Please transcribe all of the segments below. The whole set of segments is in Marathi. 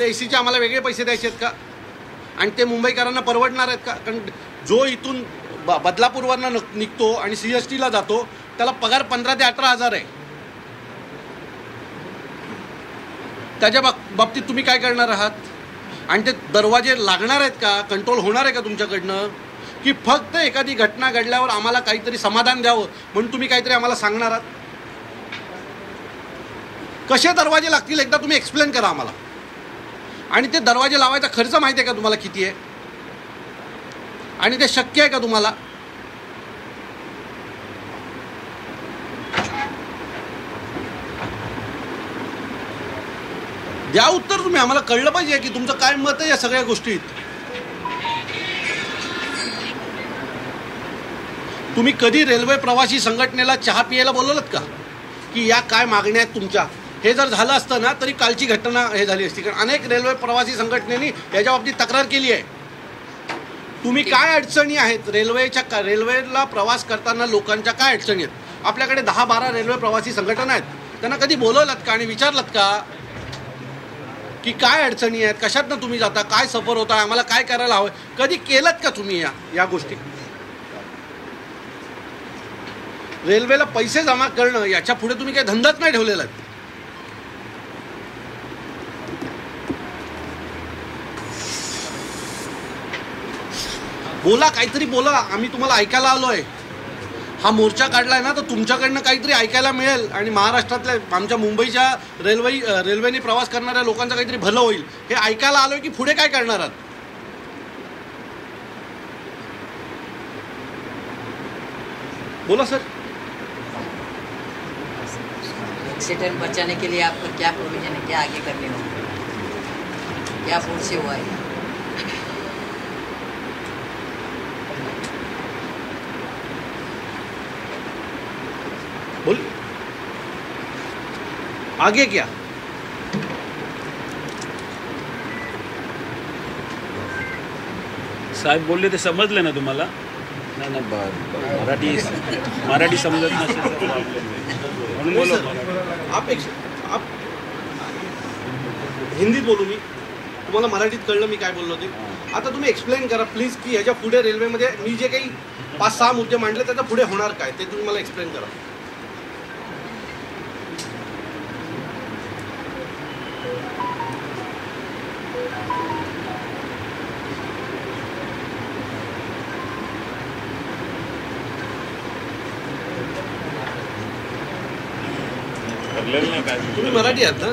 ते एसीचे आम्हाला वेगळे पैसे द्यायचे आहेत का? आणि ते मुंबईकरांना परवडणार आहेत का? कारण जो इथून बदलापूरवरनं निघतो आणि CSTला जातो त्याला पगार 15 ते 18 हजार आहे. त्याच्या बाबतीत तुम्ही काय करणार आहात? आणि ते दरवाजे लागणार आहेत का? कंट्रोल होणार आहे का तुमच्याकडनं? की फक्त एखादी घटना घडल्यावर आम्हाला काहीतरी समाधान द्यावं म्हणून तुम्ही काहीतरी आम्हाला सांगणार आहात? कसे दरवाजे लागतील एकदा तुम्ही एक्सप्लेन करा आम्हाला. आणि ते दरवाजे लावायचा खर्च माहिती आहे का तुम्हाला किती आहे? आणि ते शक्य आहे का तुम्हाला? द्या उत्तर तुम्ही. आम्हाला कळलं पाहिजे की तुमचं काय मत आहे या सगळ्या गोष्टीत. तुम्ही कधी रेल्वे प्रवासी संघटनेला चहा पियाला बोलवलं का की या काय मागण्या आहेत तुमच्या? हे जर झालं असतं ना तरी कालची घटना हे झाली असती. कारण अनेक रेल्वे प्रवासी संघटनेनी याच्या बाबतीत तक्रार केली आहे. तुम्ही काय अडचणी आहेत रेल्वेला प्रवास करताना लोकांच्या काय अडचणी आहेत? आपल्याकडे 10-12 रेल्वे प्रवासी संघटना आहेत. त्यांना कधी बोलवलात का आणि विचारलात का की काय अडचणी आहेत? कशातनं तुम्ही जाता? काय सफर होता? आम्हाला काय करायला हवं? कधी केलं का तुम्ही या गोष्टी? रेल्वेला पैसे जमा करणं याच्या पुढे तुम्ही काही धंदाच नाही ठेवलेला आहे. बोला, काहीतरी बोला. आम्ही तुम्हाला ऐकायला आलोय. हा मोर्चा काढलाय ना तर तुमच्याकडनं काहीतरी ऐकायला मिळेल आणि महाराष्ट्रातल्या आमच्या मुंबईच्या रेल्वेने प्रवास करणाऱ्या लोकांचं काहीतरी भलं होईल हे ऐकायला आलोय. की पुढे काय करणार आहात? बोला सर. एक्सीडेंट बचाने के लिए आपका क्या प्रोविजन है? क्या आगे करने होगा? क्या फोर्स से हुआ है? बोल. आगे क्या? साहेब बोलले ते समजले ना तुम्हाला? नाही मराठी समजत नसेल म्हणून बोलो. आप हिंदीत बोलू. मी तुम्हाला मराठीत कळलं मी काय बोललो ते. आता तुम्ही एक्सप्लेन करा प्लीज की ह्याच्या पुढे रेल्वेमध्ये मी जे काही 5-6 मुद्दे मांडले त्याच्या पुढे होणार काय ते तुम्ही मला एक्सप्लेन करा. तुम्ही मराठी आहात ना?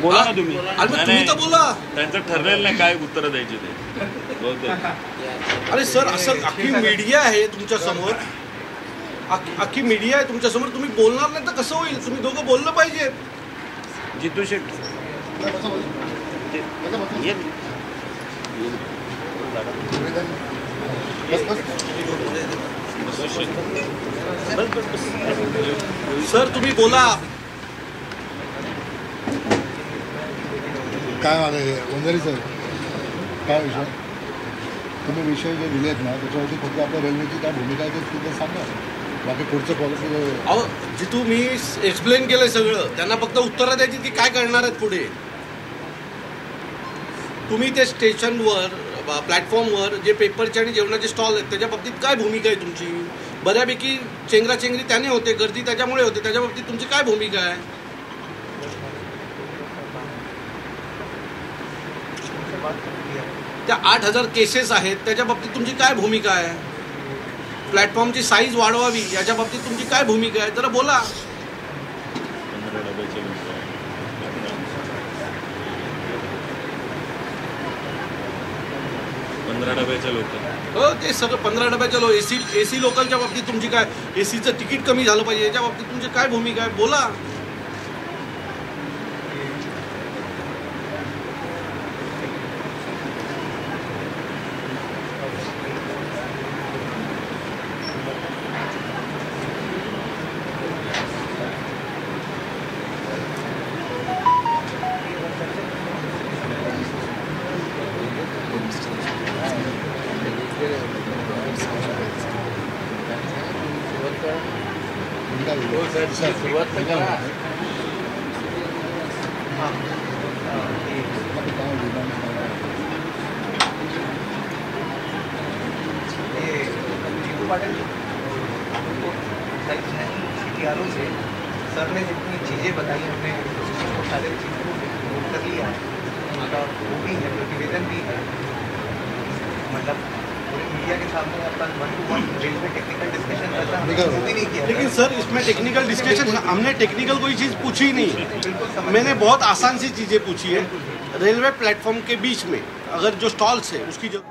बोला ना तुम्ही. तुम्ही तर बोला. त्यांचं ठरलेलं नाही काय उत्तर द्यायचे ते. अरे सर असं अख्खी मीडिया आहे तुमच्या समोर. अख्खी मीडिया आहे तुमच्या समोर. तुम्ही बोलणार नाही तर कसं होईल? तुम्ही दोघं बोललं पाहिजे. जितू शेट सर तुम्ही बोला. काय आहे वंजारी सर? काय विषय? तुम्ही विषय जे दिलेत ना त्याच्यावरती फक्त आपल्या रेल्वेची काय भूमिका आहे ते सांगा. बाकी पुढचं पॉलिसी. अहो जिथून मी एक्सप्लेन केलंय सगळं. त्यांना फक्त उत्तरं द्यायची की काय करणार आहेत पुढे. तुम्ही ते स्टेशनवर प्लॅटफॉर्मवर जे पेपरचे आणि जेवणाचे स्टॉल आहेत त्याच्या बाबतीत काय भूमिका आहे तुमची? बऱ्यापैकी चेंगराचेंगरी त्याने होते, गर्दी त्याच्यामुळे होते. त्याच्या बाबतीत तुमची काय भूमिका आहे? त्या 8,000 केसेस आहेत त्याच्या बाबतीत तुमची काय भूमिका आहे? प्लॅटफॉर्मची साईज वाढवावी याच्या बाबतीत तुमची काय भूमिका आहे? जरा बोला. 15 डब्याच्या लोक. हो ते सगळं 15 डब्याच्या लोक. एसी लोकलच्या बाबतीत तुमची काय? एसीचं तिकीट कमी झालं पाहिजे याच्या बाबतीत तुमची काय भूमिका आहे? बोला. सुरुवात इम्पॉर्टेंट आपको CTRO से सर ने जितनी चीज़ें बताई हमने उसको सारे चीज़ों को नोट कर लिया है, उनका वो भी है, प्रतिवेदन भी है, मतलब पूरे मीडिया के सामने अपन 1-to-1 रेलवे टेक्निकल डिस्कशन करता हमने वो भी नहीं किया। लेकिन सर इसमें टेक्निकल डिस्कशन, हमने टेक्निकल कोई चीज़ पूछी ही नहीं। बिल्कुल समझ मैंने बहुत आसान सी चीज़ें पूछी है। रेलवे प्लेटफॉर्म के बीच में अगर जो स्टॉल्स है उसकी जो